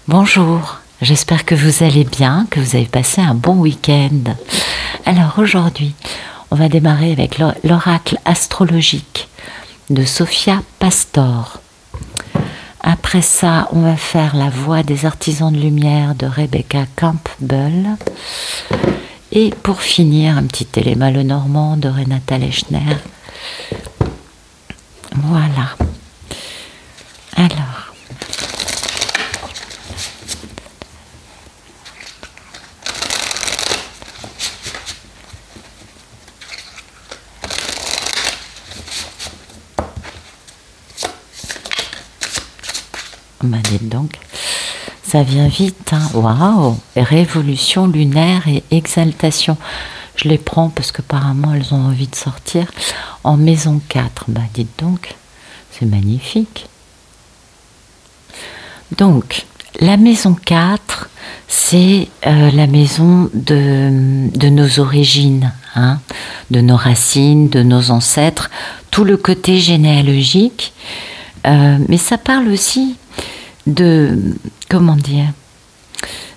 Bonjour, j'espère que vous allez bien, que vous avez passé un bon week-end. Alors aujourd'hui, on va démarrer avec l'oracle astrologique de Sophia Pastor. Après ça, on va faire la voix des artisans de lumière de Rebecca Campbell. Et pour finir, un petit téléma le normand de Renata Lechner. Voilà. Alors. Bah dites donc, ça vient vite, hein. Waouh! Révolution lunaire et exaltation. Je les prends parce qu'apparemment elles ont envie de sortir en maison 4. Bah dites donc, c'est magnifique. Donc, la maison 4, c'est la maison de nos origines, hein, de nos racines, de nos ancêtres, tout le côté généalogique. Mais ça parle aussi de, comment dire,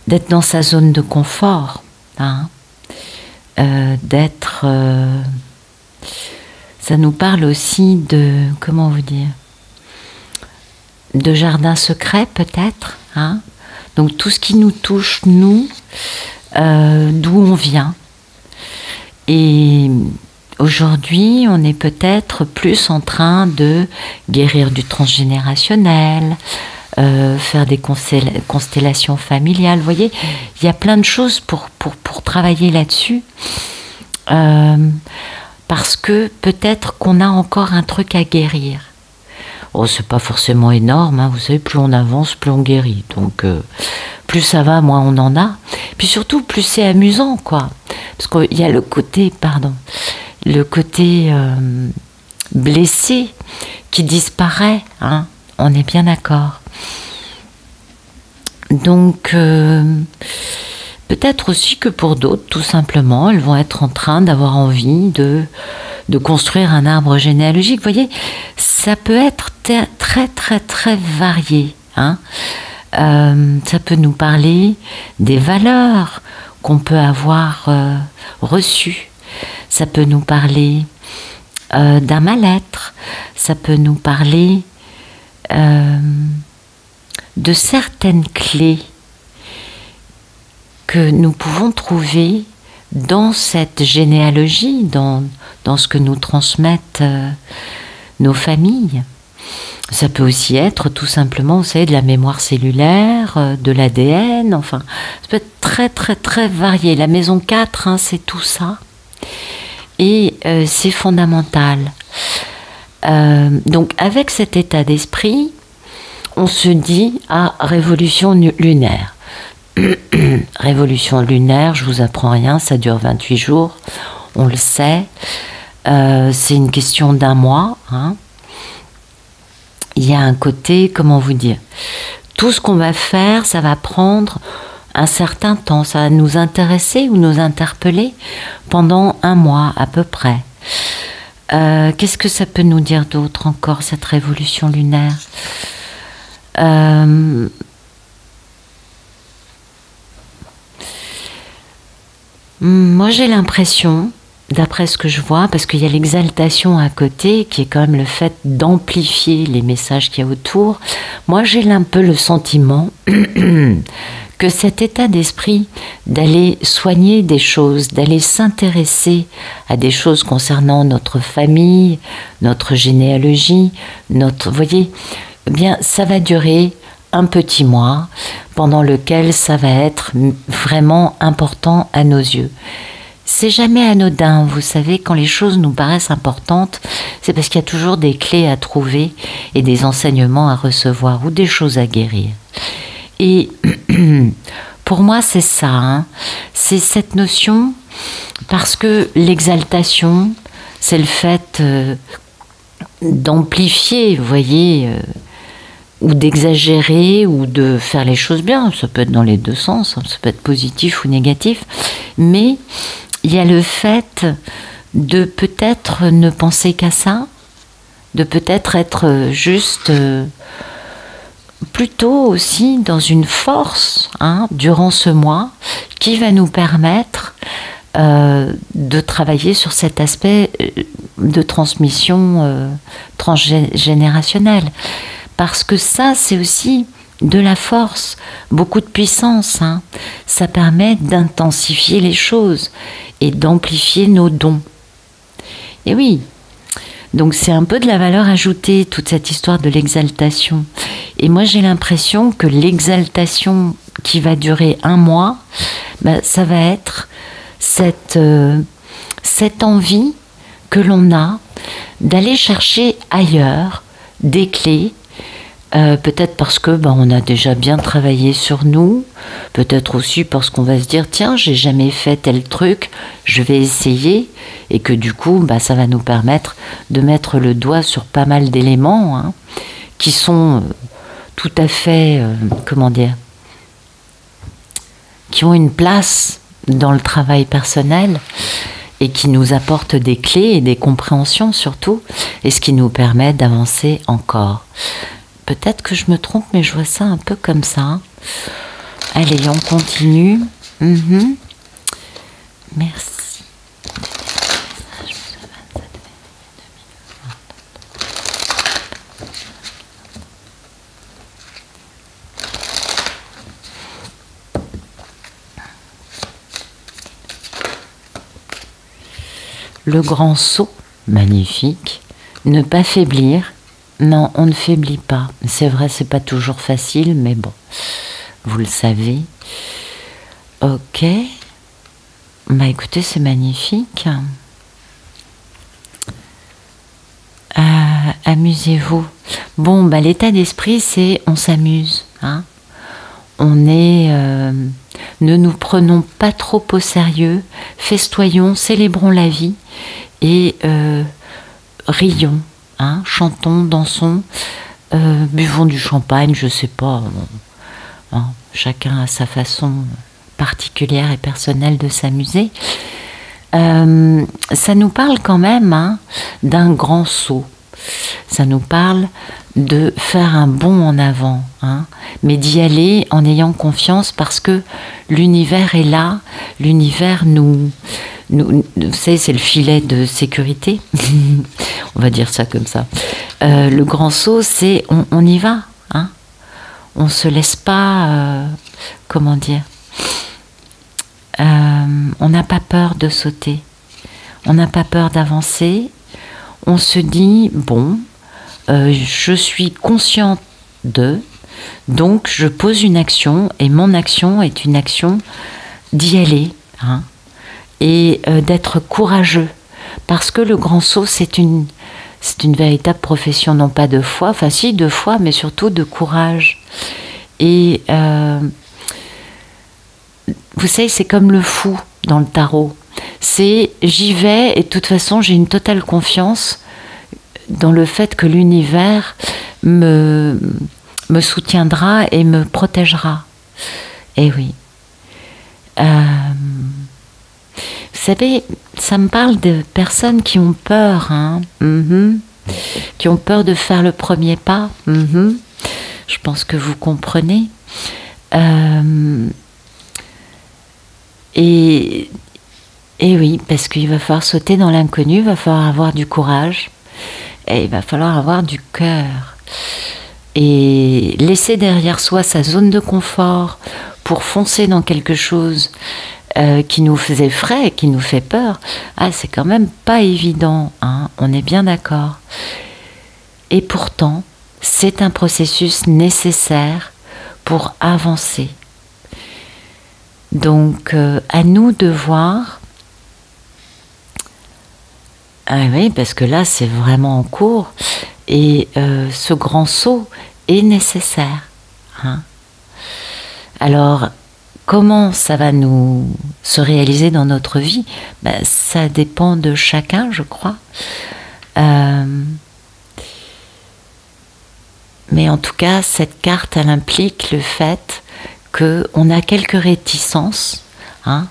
d'être dans sa zone de confort, hein, d'être, ça nous parle aussi de, comment vous dire, de jardin secret peut-être, hein, donc tout ce qui nous touche, nous, d'où on vient. Et aujourd'hui, on est peut-être plus en train de guérir du transgénérationnel, faire des constellations familiales. Vous voyez, il y a plein de choses pour travailler là-dessus. Parce que peut-être qu'on a encore un truc à guérir. Oh, c'est pas forcément énorme, hein. Vous savez, plus on avance, plus on guérit. Donc, plus ça va, moins on en a. Puis surtout, plus c'est amusant, quoi. Parce qu'il y a le côté, le côté blessé qui disparaît, hein. On est bien d'accord. Donc, peut-être aussi que pour d'autres, tout simplement, elles vont être en train d'avoir envie de construire un arbre généalogique. Vous voyez, ça peut être très, très, très varié, hein. Ça peut nous parler des valeurs qu'on peut avoir reçues. Ça peut nous parler d'un mal-être. Ça peut nous parler de certaines clés que nous pouvons trouver dans cette généalogie, dans ce que nous transmettent nos familles. Ça peut aussi être tout simplement, vous savez, de la mémoire cellulaire, de l'ADN, enfin, ça peut être très très très varié. La maison 4, hein, c'est tout ça. Et c'est fondamental. Donc avec cet état d'esprit, on se dit révolution lunaire. Révolution lunaire, je vous apprends rien, ça dure 28 jours, on le sait. C'est une question d'un mois, hein. Il y a un côté, comment vous dire, tout ce qu'on va faire, ça va prendre un certain temps, ça va nous intéresser ou nous interpeller pendant un mois à peu près. Qu'est-ce que ça peut nous dire d'autre encore, cette révolution lunaire? Moi j'ai l'impression, d'après ce que je vois, parce qu'il y a l'exaltation à côté, qui est quand même le fait d'amplifier les messages qu'il y a autour, moi j'ai un peu le sentiment que cet état d'esprit d'aller soigner des choses, d'aller s'intéresser à des choses concernant notre famille, notre généalogie, vous voyez, eh bien ça va durer un petit mois pendant lequel ça va être vraiment important à nos yeux. C'est jamais anodin, vous savez, quand les choses nous paraissent importantes, c'est parce qu'il y a toujours des clés à trouver et des enseignements à recevoir ou des choses à guérir. Et pour moi, c'est ça, hein. C'est cette notion, parce que l'exaltation, c'est le fait d'amplifier, vous voyez, ou d'exagérer, ou de faire les choses bien. Ça peut être dans les deux sens, hein. Ça peut être positif ou négatif, mais il y a le fait de peut-être ne penser qu'à ça, de peut-être être juste plutôt aussi dans une force durant ce mois qui va nous permettre de travailler sur cet aspect de transmission transgénérationnelle. Parce que ça, c'est aussi de la force, beaucoup de puissance. Ça permet d'intensifier les choses et d'amplifier nos dons. Et oui, donc c'est un peu de la valeur ajoutée, toute cette histoire de l'exaltation. Et moi j'ai l'impression que l'exaltation qui va durer un mois, ça va être cette envie que l'on a d'aller chercher ailleurs des clés, peut-être parce que on a déjà bien travaillé sur nous, peut-être aussi parce qu'on va se dire tiens, j'ai jamais fait tel truc, je vais essayer, et que du coup ça va nous permettre de mettre le doigt sur pas mal d'éléments qui sont tout à fait qui ont une place dans le travail personnel et qui nous apportent des clés et des compréhensions surtout, et ce qui nous permet d'avancer encore. Peut-être que je me trompe, mais je vois ça un peu comme ça. Allez, on continue. Merci. Le grand saut, magnifique. Ne pas faiblir. Non, on ne faiblit pas. C'est vrai, c'est pas toujours facile, mais bon, vous le savez. Ok. Écoutez, c'est magnifique. Amusez-vous. Bon, l'état d'esprit, c'est on s'amuse. On est... ne nous prenons pas trop au sérieux. Festoyons, célébrons la vie et rions. Chantons, dansons, buvons du champagne, je sais pas. Chacun a sa façon particulière et personnelle de s'amuser. Ça nous parle quand même d'un grand saut. Ça nous parle de faire un bond en avant, mais d'y aller en ayant confiance parce que l'univers est là, l'univers vous savez, c'est le filet de sécurité, on va dire ça comme ça. Le grand saut, c'est on y va, on se laisse pas, on n'a pas peur de sauter, on n'a pas peur d'avancer, on se dit, bon, je suis consciente donc je pose une action, et mon action est une action d'y aller, et d'être courageux, parce que le grand saut, c'est une véritable profession, non pas de foi, enfin si, de foi, mais surtout de courage. Et vous savez, c'est comme le fou dans le tarot. C'est j'y vais et de toute façon j'ai une totale confiance dans le fait que l'univers me soutiendra et me protégera. Et oui. Vous savez, ça me parle de personnes qui ont peur, qui ont peur de faire le premier pas. Je pense que vous comprenez. Et oui, parce qu'il va falloir sauter dans l'inconnu, il va falloir avoir du courage, et il va falloir avoir du cœur. Et laisser derrière soi sa zone de confort pour foncer dans quelque chose qui nous faisait effrayer, qui nous fait peur, c'est quand même pas évident, on est bien d'accord. Et pourtant, c'est un processus nécessaire pour avancer. Donc, à nous de voir. Oui, parce que là, c'est vraiment en cours. Et ce grand saut est nécessaire. Alors, comment ça va nous se réaliser dans notre vie ? Ça dépend de chacun, je crois. Mais en tout cas, cette carte, elle implique le fait qu'on a quelques réticences,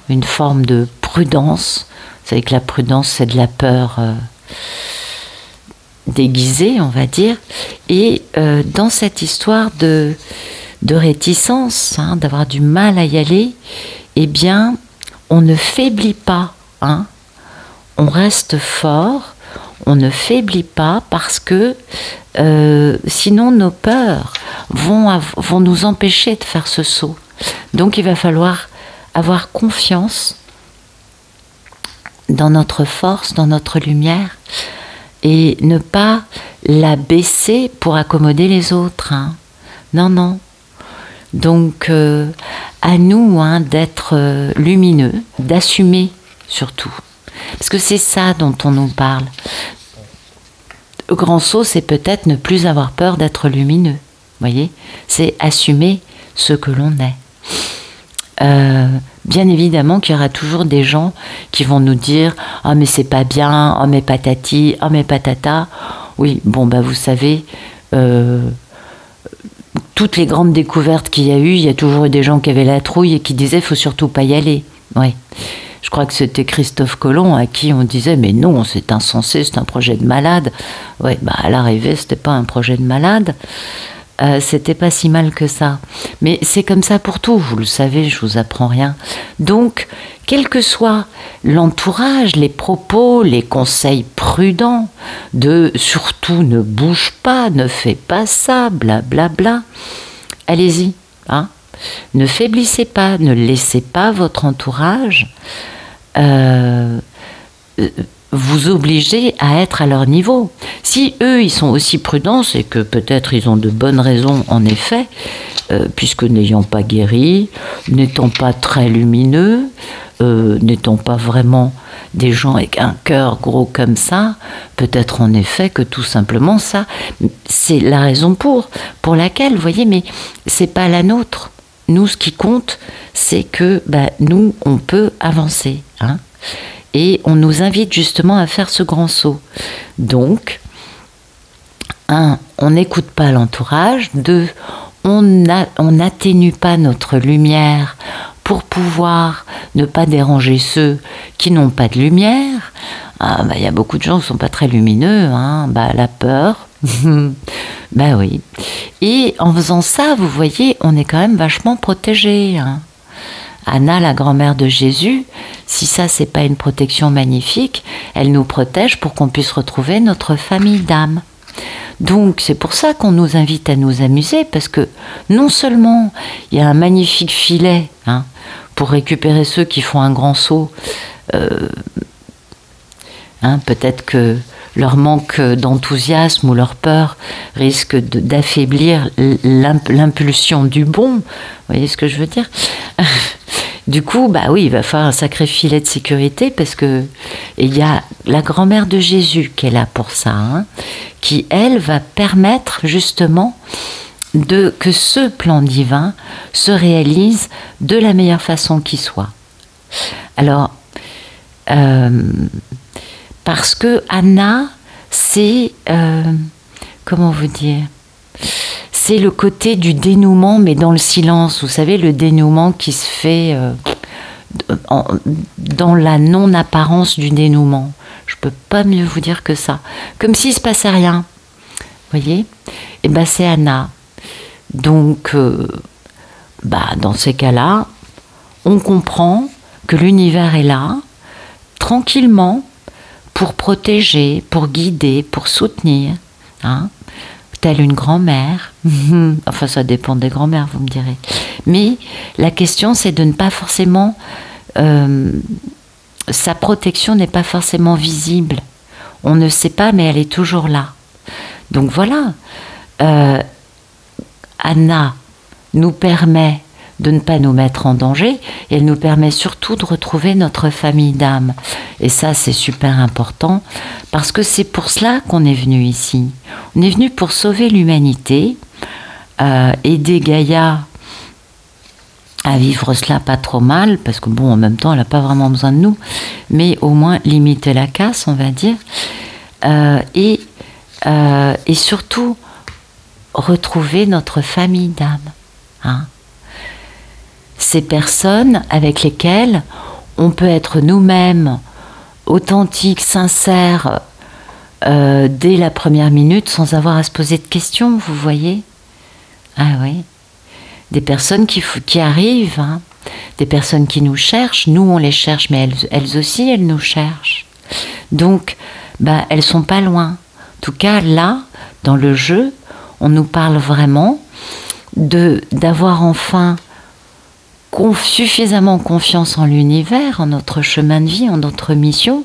une forme de prudence. Vous savez que la prudence, c'est de la peur déguisé, on va dire. Et dans cette histoire de réticence, hein, d'avoir du mal à y aller, eh bien, on ne faiblit pas, hein. On reste fort, on ne faiblit pas parce que sinon nos peurs vont nous empêcher de faire ce saut. Donc il va falloir avoir confiance dans notre force, dans notre lumière, et ne pas la baisser pour accommoder les autres, hein. Non, non. Donc à nous, hein, d'être lumineux, d'assumer surtout. Parce que c'est ça dont on nous parle. Le grand saut, c'est peut-être ne plus avoir peur d'être lumineux. Voyez, c'est assumer ce que l'on est. Bien évidemment qu'il y aura toujours des gens qui vont nous dire « Oh mais c'est pas bien, oh mais patati, oh mais patata ». Oui, bon bah vous savez, toutes les grandes découvertes qu'il y a eu, il y a toujours eu des gens qui avaient la trouille et qui disaient « Faut surtout pas y aller ». Oui. Je crois que c'était Christophe Colomb à qui on disait « Mais non, c'est insensé, c'est un projet de malade ». Ouais, bah à l'arrivée, c'était pas un projet de malade. C'était pas si mal que ça. Mais c'est comme ça pour tout, vous le savez, je vous apprends rien. Donc, quel que soit l'entourage, les propos, les conseils prudents de surtout ne bouge pas, ne fais pas ça, blablabla, bla bla, allez-y, hein. Ne faiblissez pas, ne laissez pas votre entourage vous obliger à être à leur niveau. Si eux, ils sont aussi prudents, c'est que peut-être ils ont de bonnes raisons, en effet, puisque n'ayant pas guéri, n'étant pas très lumineux, n'étant pas vraiment des gens avec un cœur gros comme ça, peut-être en effet que tout simplement ça, c'est la raison pour laquelle, vous voyez, mais c'est pas la nôtre. Nous, ce qui compte, c'est que nous, on peut avancer, hein. Et on nous invite justement à faire ce grand saut. Donc, 1, on n'écoute pas l'entourage. 2, on n'atténue pas notre lumière pour pouvoir ne pas déranger ceux qui n'ont pas de lumière. Y a beaucoup de gens qui ne sont pas très lumineux, hein. La peur. Oui. Et en faisant ça, vous voyez, on est quand même vachement protégé, hein. Anna, la grand-mère de Jésus, si ça c'est pas une protection magnifique, elle nous protège pour qu'on puisse retrouver notre famille d'âme. Donc c'est pour ça qu'on nous invite à nous amuser, parce que non seulement il y a un magnifique filet, hein, pour récupérer ceux qui font un grand saut, peut-être que leur manque d'enthousiasme ou leur peur risque d'affaiblir l'impulsion du bon. Vous voyez ce que je veux dire? Du coup, oui, il va falloir un sacré filet de sécurité, parce que il y a la grand-mère de Jésus qui est là pour ça, hein, qui, elle, va permettre justement que ce plan divin se réalise de la meilleure façon qui soit. Alors, parce que Anna, c'est, comment vous dire, c'est le côté du dénouement, mais dans le silence. Vous savez, le dénouement qui se fait dans la non-apparence du dénouement. Je ne peux pas mieux vous dire que ça. Comme s'il ne se passait rien. Vous voyez? Et c'est Anna. Donc, dans ces cas-là, on comprend que l'univers est là, tranquillement, pour protéger, pour guider, pour soutenir, hein, telle une grand-mère. Enfin, ça dépend des grand-mères, vous me direz. Mais la question, c'est de ne pas forcément... sa protection n'est pas forcément visible. On ne sait pas, mais elle est toujours là. Donc voilà. Anna nous permet de ne pas nous mettre en danger, et elle nous permet surtout de retrouver notre famille d'âme. Et ça, c'est super important, parce que c'est pour cela qu'on est venu ici. On est venu pour sauver l'humanité, aider Gaïa à vivre cela pas trop mal, parce que en même temps, elle n'a pas vraiment besoin de nous, mais au moins limiter la casse, on va dire, et surtout retrouver notre famille d'âme, hein. Ces personnes avec lesquelles on peut être nous-mêmes, authentiques, sincères, dès la première minute sans avoir à se poser de questions, vous voyez? Ah oui. Des personnes qui arrivent, hein, des personnes qui nous cherchent, nous on les cherche, mais elles aussi elles nous cherchent. Donc, elles sont pas loin. En tout cas, là, dans le jeu, on nous parle vraiment d'avoir enfin suffisamment confiance en l'univers, en notre chemin de vie, en notre mission,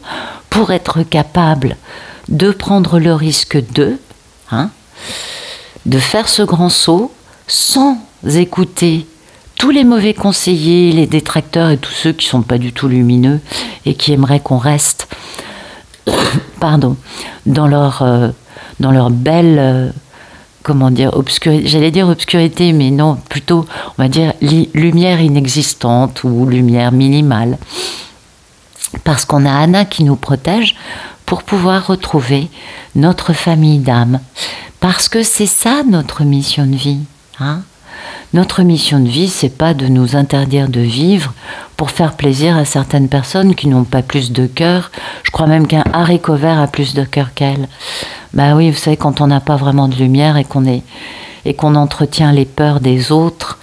pour être capable de prendre le risque de faire ce grand saut sans écouter tous les mauvais conseillers, les détracteurs et tous ceux qui ne sont pas du tout lumineux et qui aimeraient qu'on reste dans leur belle j'allais dire obscurité, mais non, plutôt on va dire lumière inexistante ou lumière minimale, parce qu'on a Anna qui nous protège pour pouvoir retrouver notre famille d'âme, parce que c'est ça notre mission de vie, hein. Notre mission de vie, c'est pas de nous interdire de vivre pour faire plaisir à certaines personnes qui n'ont pas plus de cœur. Je crois même qu'un haricot vert a plus de cœur qu'elle. Bah oui, vous savez, quand on n'a pas vraiment de lumière et qu'on entretient les peurs des autres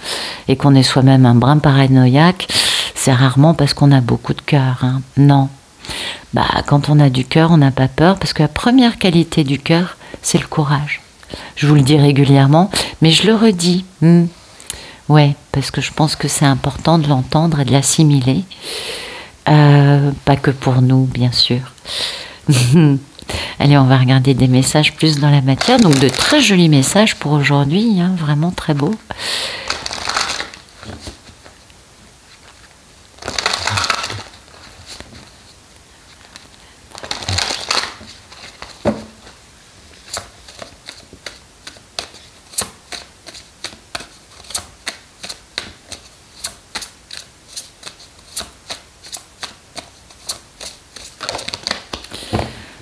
et qu'on est soi-même un brin paranoïaque, c'est rarement parce qu'on a beaucoup de cœur, hein. Non. Quand on a du cœur, on n'a pas peur, parce que la première qualité du cœur, c'est le courage. Je vous le dis régulièrement, mais je le redis. Ouais, parce que je pense que c'est important de l'entendre et de l'assimiler. Pas que pour nous, bien sûr. Allez, on va regarder des messages plus dans la matière. Donc, de très jolis messages pour aujourd'hui, hein, vraiment très beaux.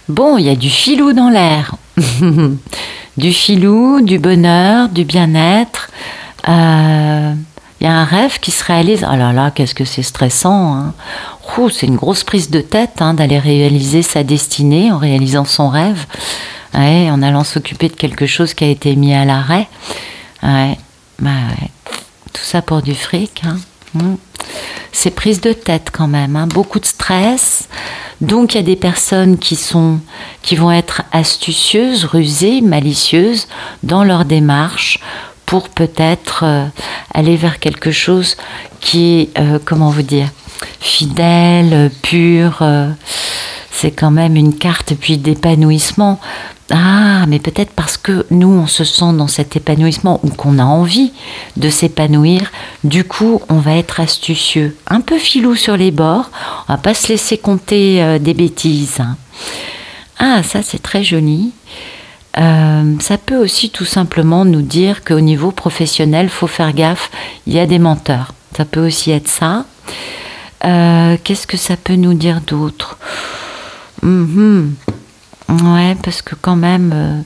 Bon, il y a du filou dans l'air. Du filou, du bonheur, du bien-être. Il y a un rêve qui se réalise. Oh là là, qu'est-ce que c'est stressant, hein. C'est une grosse prise de tête, hein, d'aller réaliser sa destinée en réalisant son rêve. Ouais, en allant s'occuper de quelque chose qui a été mis à l'arrêt. Ouais, ouais. Tout ça pour du fric, hein. C'est prise de tête quand même, hein. Beaucoup de stress. Donc il y a des personnes qui vont être astucieuses, rusées, malicieuses dans leur démarche pour peut-être aller vers quelque chose qui est, comment vous dire, fidèle, pur. C'est quand même une carte puis d'épanouissement. Ah, mais peut-être parce que nous, on se sent dans cet épanouissement ou qu'on a envie de s'épanouir, du coup, on va être astucieux, un peu filou sur les bords, on va pas se laisser compter des bêtises, hein. Ah, ça c'est très joli. Ça peut aussi tout simplement nous dire qu'au niveau professionnel, faut faire gaffe, il y a des menteurs. Ça peut aussi être ça. Qu'est-ce que ça peut nous dire d'autre? Ouais, parce que quand même,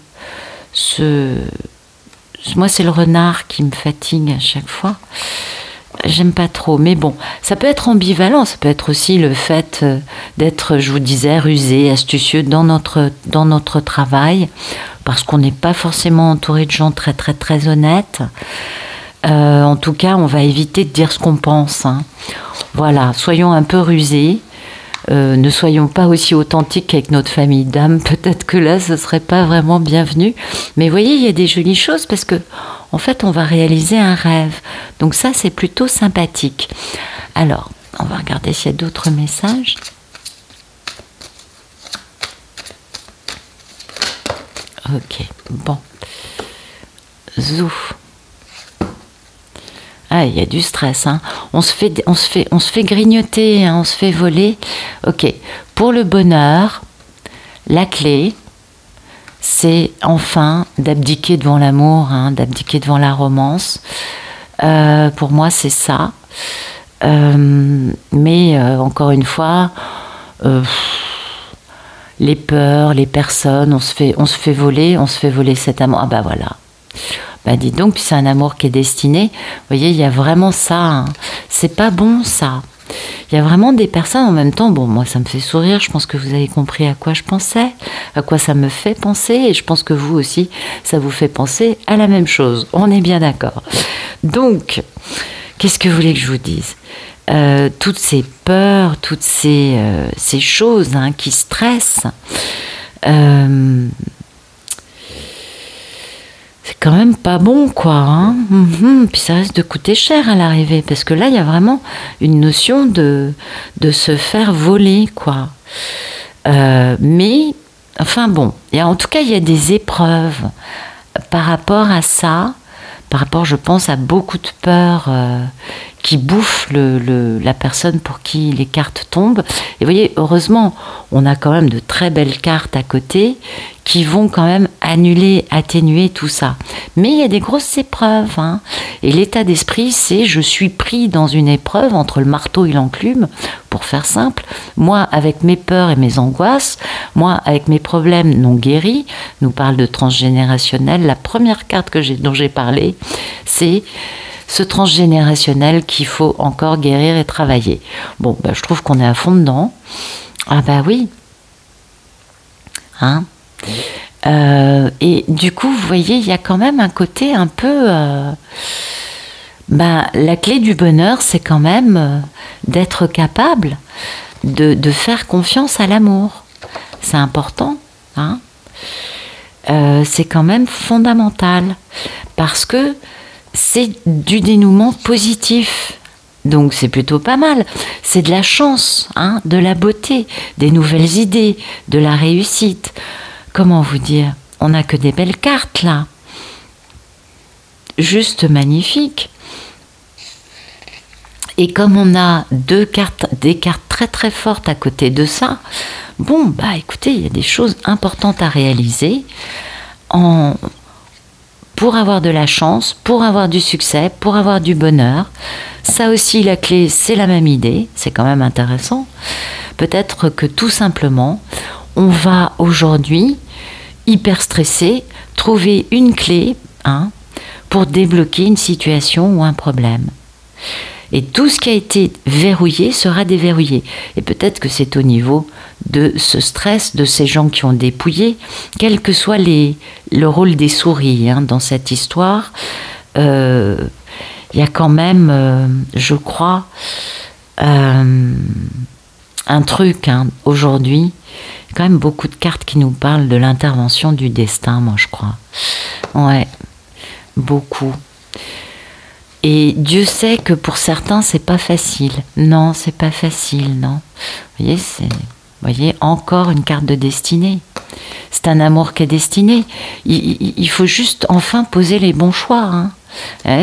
moi c'est le renard qui me fatigue à chaque fois. J'aime pas trop, mais bon, ça peut être ambivalent, ça peut être aussi le fait d'être, je vous disais, rusé, astucieux dans notre travail, parce qu'on n'est pas forcément entouré de gens très très très honnêtes. En tout cas, on va éviter de dire ce qu'on pense, hein. Voilà, soyons un peu rusés. Ne soyons pas aussi authentiques avec notre famille d'âme. Peut-être que là, ce serait pas vraiment bienvenu. Mais vous voyez, il y a des jolies choses parce que, en fait, on va réaliser un rêve. Donc ça, c'est plutôt sympathique. Alors, on va regarder s'il y a d'autres messages. Ok, bon. Zouf. Ah, il y a du stress, hein. On se fait grignoter, hein, on se fait voler. Ok. Pour le bonheur, la clé, c'est enfin d'abdiquer devant l'amour, hein, d'abdiquer devant la romance. Pour moi, c'est ça. Mais encore une fois, les peurs, les personnes, on se fait voler cet amour. Ah bah voilà. Bah dis donc, puis c'est un amour qui est destiné. Vous voyez, il y a vraiment ça, hein. C'est pas bon ça. Il y a vraiment des personnes en même temps, bon, moi ça me fait sourire, je pense que vous avez compris à quoi je pensais, à quoi ça me fait penser, et je pense que vous aussi, ça vous fait penser à la même chose. On est bien d'accord. Donc, qu'est-ce que vous voulez que je vous dise? Toutes ces peurs, toutes ces choses hein, qui stressent, c'est quand même pas bon, quoi. Hein. Puis ça risque de coûter cher à l'arrivée, parce que là, il y a vraiment une notion de se faire voler, quoi. Mais, enfin bon, en tout cas, il y a des épreuves par rapport à ça, par rapport, je pense, à beaucoup de peurs qui bouffent la personne pour qui les cartes tombent. Et vous voyez, heureusement, on a quand même de très belles cartes à côté qui vont quand même annuler, atténuer tout ça. Mais il y a des grosses épreuves. Hein. Et l'état d'esprit, c'est je suis pris dans une épreuve entre le marteau et l'enclume, pour faire simple. Moi, avec mes peurs et mes angoisses, moi, avec mes problèmes non guéris, nous parle de transgénérationnel. La première carte dont j'ai parlé, c'est ce transgénérationnel qu'il faut encore guérir et travailler. Bon, bah, je trouve qu'on est à fond dedans. Ah bah oui. Hein? Et du coup, vous voyez, il y a quand même un côté un peu... la clé du bonheur, c'est quand même d'être capable de faire confiance à l'amour. C'est important. Hein? C'est quand même fondamental. Parce que c'est du dénouement positif. Donc c'est plutôt pas mal. C'est de la chance, hein, de la beauté, des nouvelles idées, de la réussite. Comment vous dire? On n'a que des belles cartes là. Juste magnifiques. Et comme on a des cartes très très fortes à côté de ça, bon, bah écoutez, il y a des choses importantes à réaliser pour avoir de la chance, pour avoir du succès, pour avoir du bonheur. Ça aussi, la clé, c'est la même idée. C'est quand même intéressant. Peut-être que tout simplement, on va aujourd'hui, hyper stressé, trouver une clé hein, pour débloquer une situation ou un problème. Et tout ce qui a été verrouillé sera déverrouillé. Et peut-être que c'est au niveau de ce stress, de ces gens qui ont dépouillé, quel que soit le rôle des souris hein, dans cette histoire, il y a quand même, je crois, un truc hein, aujourd'hui, quand même beaucoup de cartes qui nous parlent de l'intervention du destin, moi je crois. Ouais, beaucoup. Et Dieu sait que pour certains, c'est pas facile. Non, c'est pas facile, non. Vous voyez, encore une carte de destinée. C'est un amour qui est destiné. Il faut juste enfin poser les bons choix. Hein.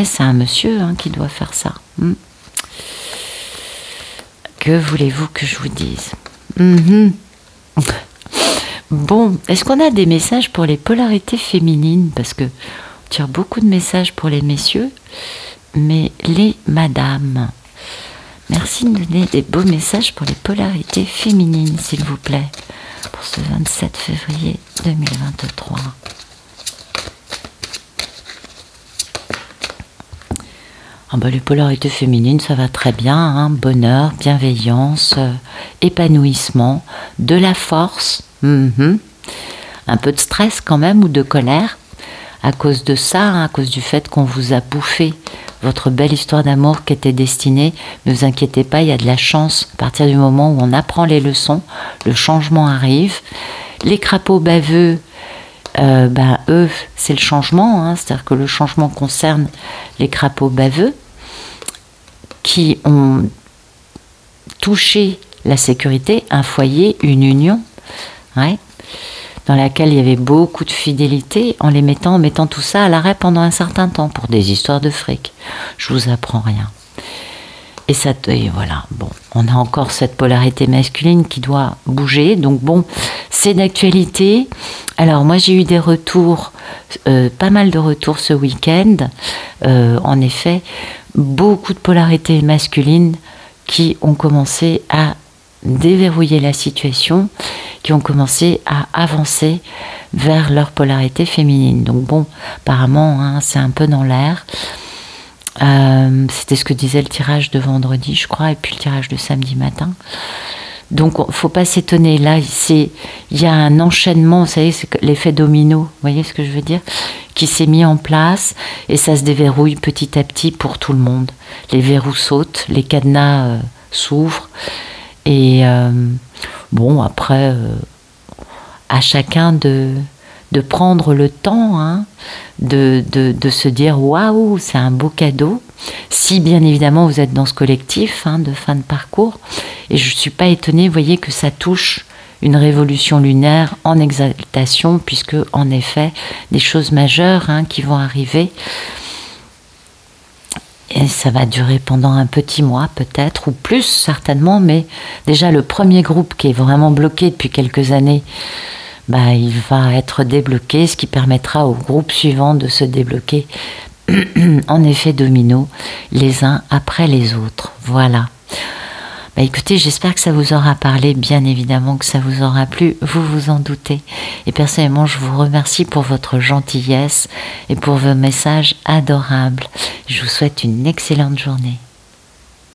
C'est un monsieur hein, qui doit faire ça. Que voulez-vous que je vous dise? Bon, est-ce qu'on a des messages pour les polarités féminines? Parce que on tire beaucoup de messages pour les messieurs. Mais les madames, merci de donner des beaux messages pour les polarités féminines, s'il vous plaît, pour ce 27 février 2023. Les polarités féminines, ça va très bien, hein, bonheur, bienveillance, épanouissement, de la force, un peu de stress quand même ou de colère, à cause de ça, hein, à cause du fait qu'on vous a bouffé votre belle histoire d'amour qui était destinée. Ne vous inquiétez pas, il y a de la chance à partir du moment où on apprend les leçons, le changement arrive. Les crapauds baveux, eux, c'est le changement, hein, c'est-à-dire que le changement concerne les crapauds baveux qui ont touché la sécurité, un foyer, une union, ouais, dans laquelle il y avait beaucoup de fidélité, en mettant tout ça à l'arrêt pendant un certain temps pour des histoires de fric. Je vous apprends rien. Et voilà, bon, on a encore cette polarité masculine qui doit bouger, donc bon, c'est d'actualité. Alors moi j'ai eu des retours, pas mal de retours ce week-end, en effet, beaucoup de polarités masculines qui ont commencé à déverrouiller la situation, qui ont commencé à avancer vers leur polarité féminine. Donc bon, apparemment, hein, c'est un peu dans l'air. C'était ce que disait le tirage de vendredi, je crois, et puis le tirage de samedi matin. Donc, faut pas s'étonner. Là, il y a un enchaînement, vous savez, c'est l'effet domino, vous voyez ce que je veux dire, qui s'est mis en place, et ça se déverrouille petit à petit pour tout le monde. Les verrous sautent, les cadenas s'ouvrent, et bon, après, à chacun de prendre le temps, hein, de se dire waouh, c'est un beau cadeau. Si bien évidemment vous êtes dans ce collectif, hein, de fin de parcours, et je ne suis pas étonnée, vous voyez, que ça touche une révolution lunaire en exaltation, puisque en effet des choses majeures, hein, qui vont arriver, et ça va durer pendant un petit mois peut-être, ou plus certainement, mais déjà le premier groupe qui est vraiment bloqué depuis quelques années, bah, il va être débloqué, ce qui permettra au groupe suivant de se débloquer en effet domino, les uns après les autres. Voilà. Bah, écoutez, j'espère que ça vous aura parlé, bien évidemment que ça vous aura plu, vous vous en doutez. Et personnellement, je vous remercie pour votre gentillesse et pour vos messages adorables. Je vous souhaite une excellente journée.